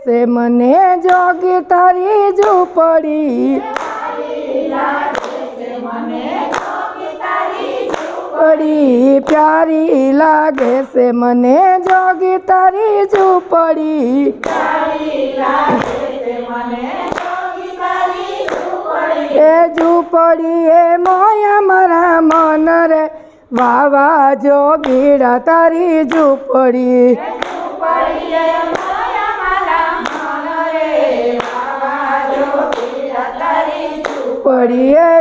છે મને જોગી તારી ઝૂંપડી પ્યારી લાગે છે મને જોગી તારી ઝૂંપડી એ ઝૂંપડી એ મોયા મારા મન રે વાવા જોગીડા તારી ઝૂંપડી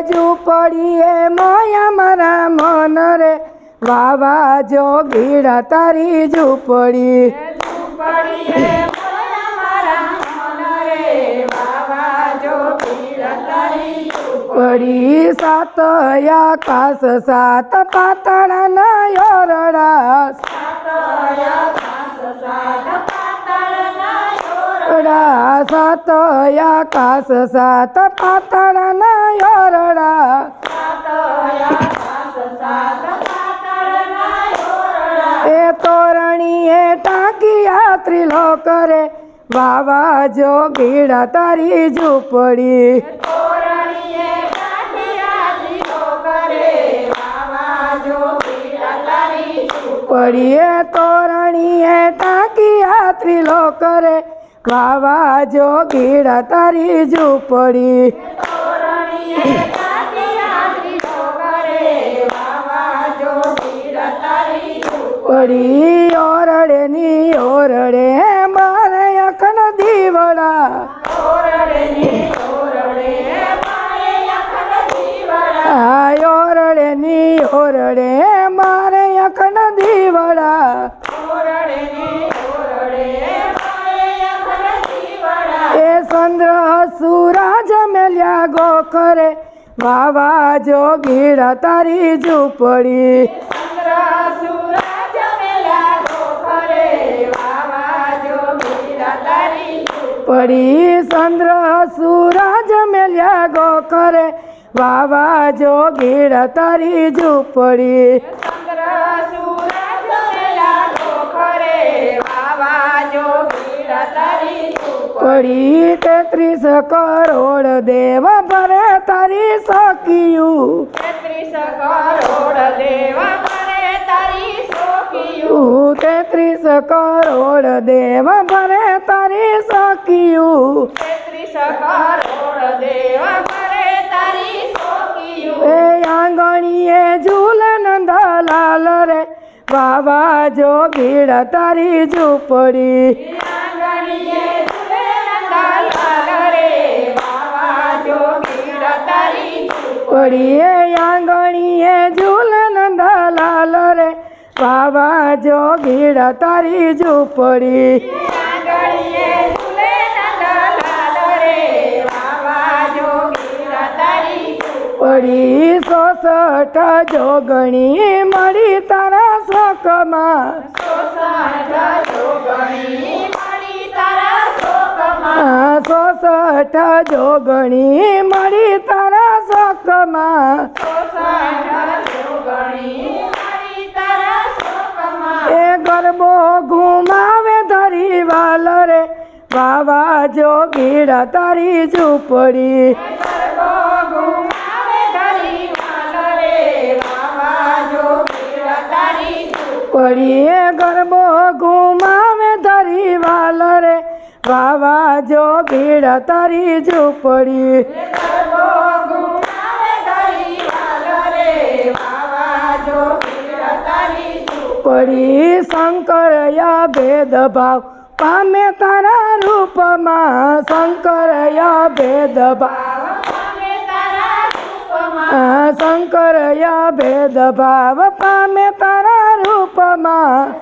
ઝૂંપડી એ મોયા મારા મન રે વાવા જોગીડા તારી ઝૂંપડી સાત આકાશ સાત પાતાળના યોરડા સાત આકાશ સાત પાતાળના યોરડા એ તોરણી એ ટાંકિયા ત્રિલોક રે વાવા જોગીડા તારી ઝૂંપડી પડીએ તોરણીએ ટાંકિયા ત્રિલોક રે વાવા જોગીડા તારી ઝૂંપડી પડી ઓરડે ની ઓરડે મારે અખણ દીવડા ઓરડે ની ઓરડે મારે અખણ દીવડા એ ચંદ્ર સૂરજ મેલ્યા ગોખરે વાવા જોગીડા તારી ઝૂંપડી પડી ચંદ્ર સૂરજ મેલ્યા ગોખરે વાવા જોગીડા તારી ઝૂંપડી પડી 33 કરોડ દેવ ભરે તારી સખિયું 33 કરોડ દેવ ભરે તારી સખિયું એ આંગણીએ ઝૂલે નંદલાલ રે વાવા જોગીડા તારી ઝૂંપડી પડીએ આંગણીએ ઝૂલે નંદલાલ રે વાવા જોગીડા તારી ઝૂંપડી પડી 66 જોગણી મળી તારા શોકમાં 66 જોગણી મળી તારા શોકમાં એ ગરબો ઘુમાવે ધરી વાલ રે વાવા જોગીડા તારી ઝૂંપડી પડીએ ગરબો ઘુમાવે ધરી વાલ રે વાવા જોગીડા તારી ઝૂંપડી પડી શંકરયા ભેદભાવ પામે તારા રૂપમાં શંકરયા ભેદભાવ શંકરયા ભેદભાવ પામે તારા રૂપમાં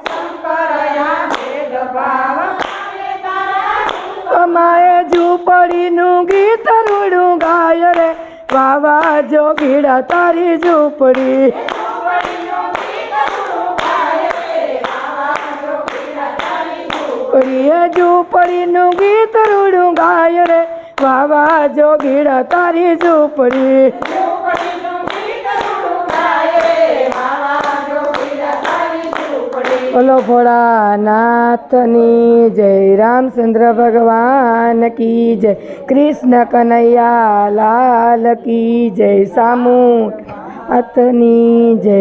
અમાએ ઝૂંપડીનું ગીત રૂડું ગાય રે વાવા જોગીડા તારી ઝૂંપડી ઝૂંપડીનું ગીત રૂડું ગાય રે વાવા જોગીડા તારી ઝૂંપડી બોલો ભોળાનાથની જય, રામચંદ્ર ભગવાન કી જય, કૃષ્ણ કનૈયા લાલ કી જય, સામુ નાથની જય.